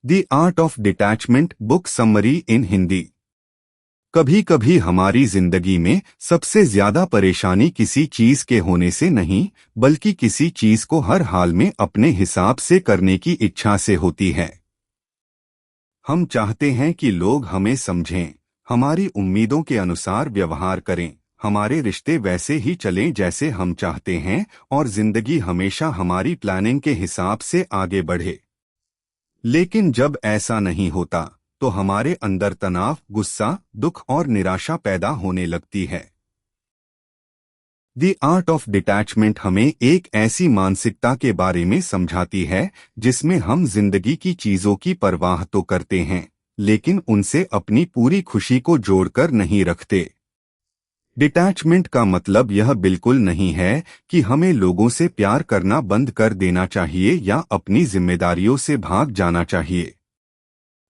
The art of detachment book summary इन हिंदी। कभी कभी हमारी जिंदगी में सबसे ज्यादा परेशानी किसी चीज के होने से नहीं, बल्कि किसी चीज को हर हाल में अपने हिसाब से करने की इच्छा से होती है। हम चाहते हैं कि लोग हमें समझें, हमारी उम्मीदों के अनुसार व्यवहार करें, हमारे रिश्ते वैसे ही चलें जैसे हम चाहते हैं, और जिंदगी हमेशा हमारी प्लानिंग के हिसाब से आगे बढ़े। लेकिन जब ऐसा नहीं होता तो हमारे अंदर तनाव, गुस्सा, दुख और निराशा पैदा होने लगती है। द आर्ट ऑफ डिटैचमेंट हमें एक ऐसी मानसिकता के बारे में समझाती है जिसमें हम जिंदगी की चीजों की परवाह तो करते हैं, लेकिन उनसे अपनी पूरी खुशी को जोड़कर नहीं रखते। डिटैचमेंट का मतलब यह बिल्कुल नहीं है कि हमें लोगों से प्यार करना बंद कर देना चाहिए या अपनी जिम्मेदारियों से भाग जाना चाहिए।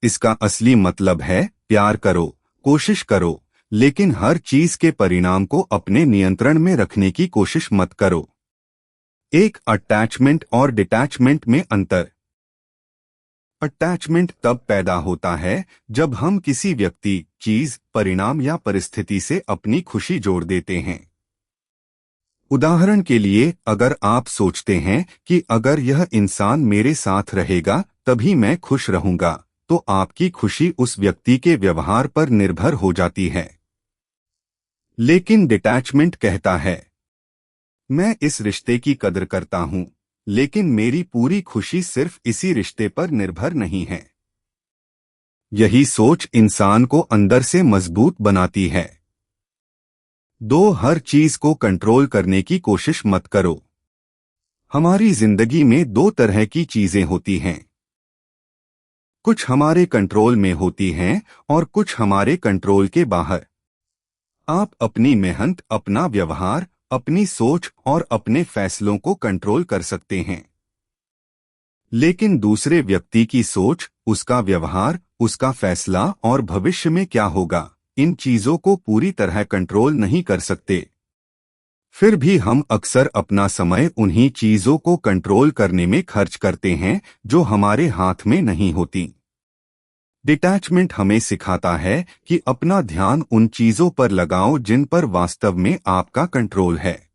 इसका असली मतलब है प्यार करो, कोशिश करो, लेकिन हर चीज के परिणाम को अपने नियंत्रण में रखने की कोशिश मत करो। एक अटैचमेंट और डिटैचमेंट में अंतर। अटैचमेंट तब पैदा होता है जब हम किसी व्यक्ति, चीज, परिणाम या परिस्थिति से अपनी खुशी जोड़ देते हैं। उदाहरण के लिए, अगर आप सोचते हैं कि अगर यह इंसान मेरे साथ रहेगा तभी मैं खुश रहूंगा, तो आपकी खुशी उस व्यक्ति के व्यवहार पर निर्भर हो जाती है। लेकिन डिटैचमेंट कहता है, मैं इस रिश्ते की कदर करता हूं, लेकिन मेरी पूरी खुशी सिर्फ इसी रिश्ते पर निर्भर नहीं है। यही सोच इंसान को अंदर से मजबूत बनाती है। हर चीज को कंट्रोल करने की कोशिश मत करो। हमारी जिंदगी में दो तरह की चीजें होती हैं। कुछ हमारे कंट्रोल में होती हैं और कुछ हमारे कंट्रोल के बाहर। आप अपनी मेहनत, अपना व्यवहार, अपनी सोच और अपने फैसलों को कंट्रोल कर सकते हैं। लेकिन दूसरे व्यक्ति की सोच, उसका व्यवहार, उसका फैसला और भविष्य में क्या होगा, इन चीजों को पूरी तरह कंट्रोल नहीं कर सकते। फिर भी हम अक्सर अपना समय उन्हीं चीजों को कंट्रोल करने में खर्च करते हैं जो हमारे हाथ में नहीं होती। डिटैचमेंट हमें सिखाता है कि अपना ध्यान उन चीजों पर लगाओ जिन पर वास्तव में आपका कंट्रोल है।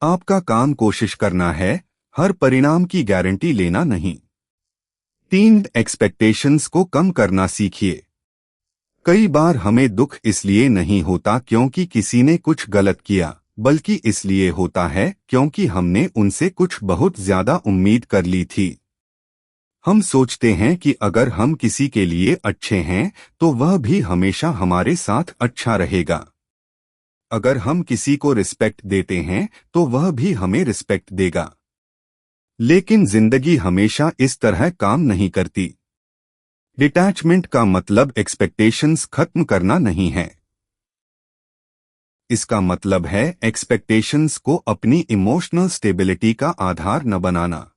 आपका काम कोशिश करना है, हर परिणाम की गारंटी लेना नहीं। एक्सपेक्टेशंस को कम करना सीखिए। कई बार हमें दुख इसलिए नहीं होता क्योंकि किसी ने कुछ गलत किया, बल्कि इसलिए होता है क्योंकि हमने उनसे कुछ बहुत ज्यादा उम्मीद कर ली थी। हम सोचते हैं कि अगर हम किसी के लिए अच्छे हैं तो वह भी हमेशा हमारे साथ अच्छा रहेगा। अगर हम किसी को रिस्पेक्ट देते हैं तो वह भी हमें रिस्पेक्ट देगा। लेकिन जिंदगी हमेशा इस तरह काम नहीं करती। डिटैचमेंट का मतलब एक्सपेक्टेशंस खत्म करना नहीं है। इसका मतलब है एक्सपेक्टेशंस को अपनी इमोशनल स्टेबिलिटी का आधार न बनाना।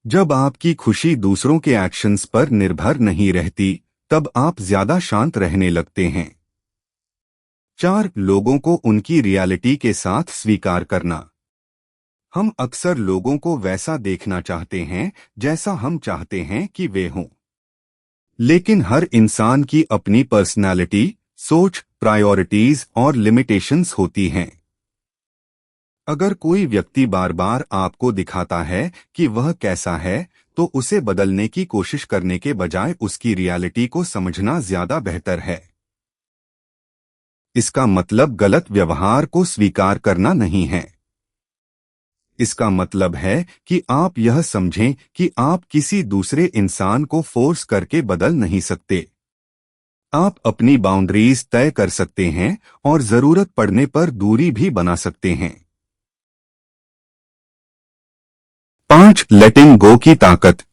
जब आपकी खुशी दूसरों के एक्शंस पर निर्भर नहीं रहती, तब आप ज्यादा शांत रहने लगते हैं। लोगों को उनकी रियलिटी के साथ स्वीकार करना। हम अक्सर लोगों को वैसा देखना चाहते हैं जैसा हम चाहते हैं कि वे हों। लेकिन हर इंसान की अपनी पर्सनालिटी, सोच, प्रायोरिटीज और लिमिटेशंस होती हैं। अगर कोई व्यक्ति बार बार आपको दिखाता है कि वह कैसा है, तो उसे बदलने की कोशिश करने के बजाय उसकी रियलिटी को समझना ज्यादा बेहतर है। इसका मतलब गलत व्यवहार को स्वीकार करना नहीं है। इसका मतलब है कि आप यह समझें कि आप किसी दूसरे इंसान को फोर्स करके बदल नहीं सकते। आप अपनी बाउंड्रीज तय कर सकते हैं और जरूरत पड़ने पर दूरी भी बना सकते हैं। लेटिंग गो की ताकत।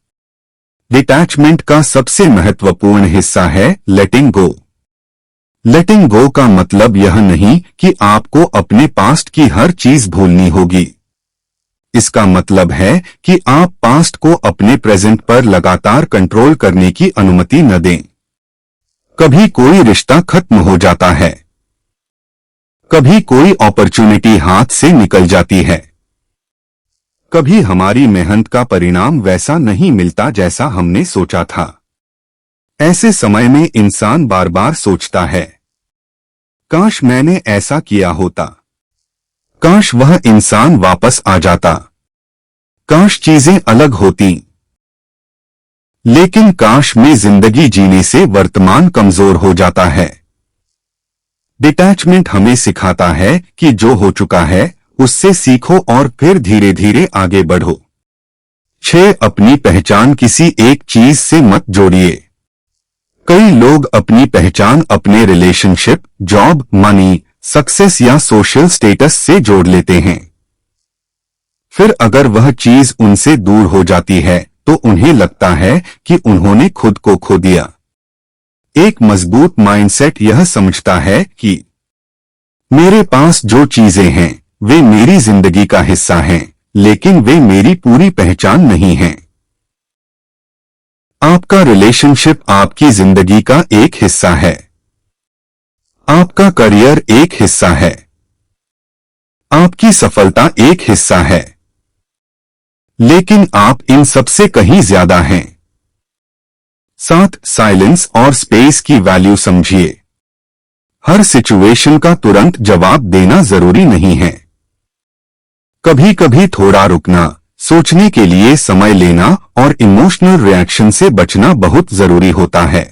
डिटैचमेंट का सबसे महत्वपूर्ण हिस्सा है लेटिंग गो। लेटिंग गो का मतलब यह नहीं कि आपको अपने पास्ट की हर चीज भूलनी होगी। इसका मतलब है कि आप पास्ट को अपने प्रेजेंट पर लगातार कंट्रोल करने की अनुमति न दें। कभी कोई रिश्ता खत्म हो जाता है, कभी कोई अपॉर्चुनिटी हाथ से निकल जाती है, कभी हमारी मेहनत का परिणाम वैसा नहीं मिलता जैसा हमने सोचा था। ऐसे समय में इंसान बार बार सोचता है, काश मैंने ऐसा किया होता, काश वह इंसान वापस आ जाता, काश चीजें अलग होती। लेकिन काश में जिंदगी जीने से वर्तमान कमजोर हो जाता है। डिटैचमेंट हमें सिखाता है कि जो हो चुका है उससे सीखो और फिर धीरे धीरे आगे बढ़ो। 6. अपनी पहचान किसी एक चीज से मत जोड़िए। कई लोग अपनी पहचान अपने रिलेशनशिप, जॉब, मनी, सक्सेस या सोशल स्टेटस से जोड़ लेते हैं। फिर अगर वह चीज उनसे दूर हो जाती है तो उन्हें लगता है कि उन्होंने खुद को खो दिया। एक मजबूत माइंडसेट यह समझता है कि मेरे पास जो चीजें हैं वे मेरी जिंदगी का हिस्सा हैं, लेकिन वे मेरी पूरी पहचान नहीं हैं। आपका रिलेशनशिप आपकी जिंदगी का एक हिस्सा है। आपका करियर एक हिस्सा है। आपकी सफलता एक हिस्सा है। लेकिन आप इन सबसे कहीं ज्यादा हैं। 7. साइलेंस और स्पेस की वैल्यू समझिए। हर सिचुएशन का तुरंत जवाब देना जरूरी नहीं है। कभी कभी थोड़ा रुकना, सोचने के लिए समय लेना और इमोशनल रिएक्शन से बचना बहुत जरूरी होता है।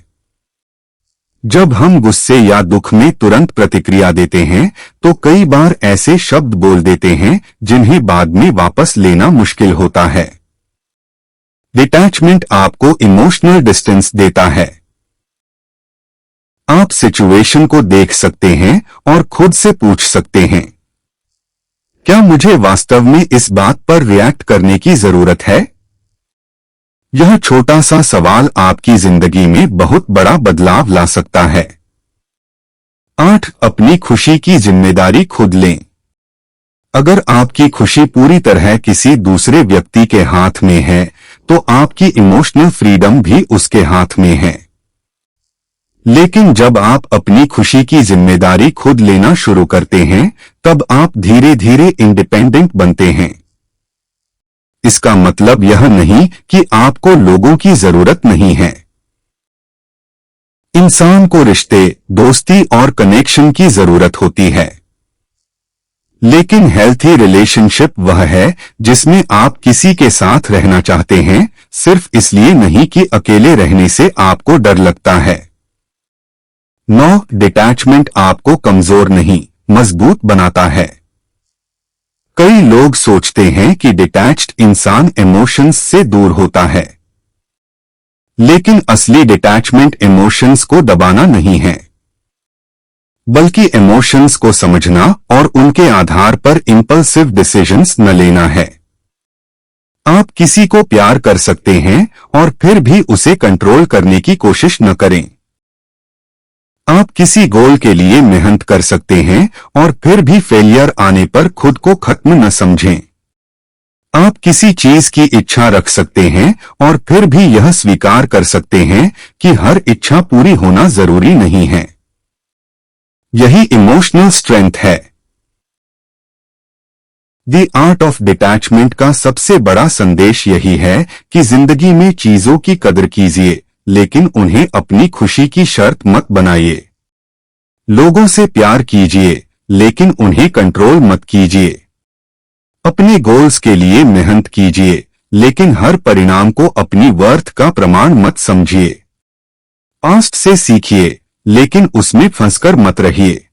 जब हम गुस्से या दुख में तुरंत प्रतिक्रिया देते हैं तो कई बार ऐसे शब्द बोल देते हैं जिन्हें बाद में वापस लेना मुश्किल होता है। डिटैचमेंट आपको इमोशनल डिस्टेंस देता है। आप सिचुएशन को देख सकते हैं और खुद से पूछ सकते हैं, क्या मुझे वास्तव में इस बात पर रिएक्ट करने की जरूरत है? यह छोटा सा सवाल आपकी जिंदगी में बहुत बड़ा बदलाव ला सकता है। 8. अपनी खुशी की जिम्मेदारी खुद लें। अगर आपकी खुशी पूरी तरह किसी दूसरे व्यक्ति के हाथ में है तो आपकी इमोशनल फ्रीडम भी उसके हाथ में है। लेकिन जब आप अपनी खुशी की जिम्मेदारी खुद लेना शुरू करते हैं तब आप धीरे धीरे इंडिपेंडेंट बनते हैं। इसका मतलब यह नहीं कि आपको लोगों की जरूरत नहीं है। इंसान को रिश्ते, दोस्ती और कनेक्शन की जरूरत होती है। लेकिन हेल्थी रिलेशनशिप वह है जिसमें आप किसी के साथ रहना चाहते हैं, सिर्फ इसलिए नहीं कि अकेले रहने से आपको डर लगता है। 9. डिटैचमेंट आपको कमजोर नहीं, मजबूत बनाता है। कई लोग सोचते हैं कि डिटैच्ड इंसान इमोशंस से दूर होता है, लेकिन असली डिटैचमेंट इमोशंस को दबाना नहीं है, बल्कि इमोशंस को समझना और उनके आधार पर इंपल्सिव डिसीजंस न लेना है। आप किसी को प्यार कर सकते हैं और फिर भी उसे कंट्रोल करने की कोशिश न करें। आप किसी गोल के लिए मेहनत कर सकते हैं और फिर भी फेलियर आने पर खुद को खत्म न समझें। आप किसी चीज की इच्छा रख सकते हैं और फिर भी यह स्वीकार कर सकते हैं कि हर इच्छा पूरी होना जरूरी नहीं है। यही इमोशनल स्ट्रेंथ है। द आर्ट ऑफ डिटैचमेंट का सबसे बड़ा संदेश यही है कि जिंदगी में चीजों की कदर कीजिए, लेकिन उन्हें अपनी खुशी की शर्त मत बनाइए। लोगों से प्यार कीजिए, लेकिन उन्हें कंट्रोल मत कीजिए। अपने गोल्स के लिए मेहनत कीजिए, लेकिन हर परिणाम को अपनी वर्थ का प्रमाण मत समझिए। पास्ट से सीखिए, लेकिन उसमें फंसकर मत रहिए।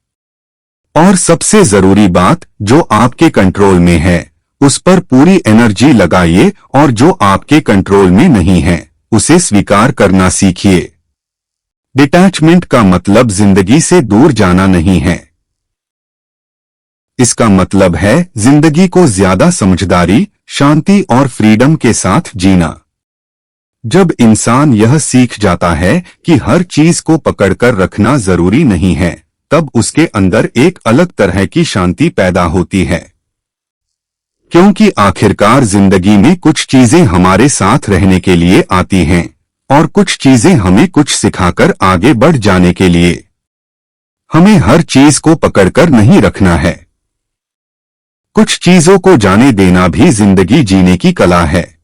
और सबसे जरूरी बात, जो आपके कंट्रोल में है उस पर पूरी एनर्जी लगाइए और जो आपके कंट्रोल में नहीं है उसे स्वीकार करना सीखिए। डिटैचमेंट का मतलब जिंदगी से दूर जाना नहीं है। इसका मतलब है जिंदगी को ज्यादा समझदारी, शांति और फ्रीडम के साथ जीना। जब इंसान यह सीख जाता है कि हर चीज को पकड़कर रखना जरूरी नहीं है, तब उसके अंदर एक अलग तरह की शांति पैदा होती है। क्योंकि आखिरकार जिंदगी में कुछ चीजें हमारे साथ रहने के लिए आती हैं और कुछ चीजें हमें कुछ सिखाकर आगे बढ़ जाने के लिए। हमें हर चीज को पकड़कर नहीं रखना है। कुछ चीजों को जाने देना भी जिंदगी जीने की कला है।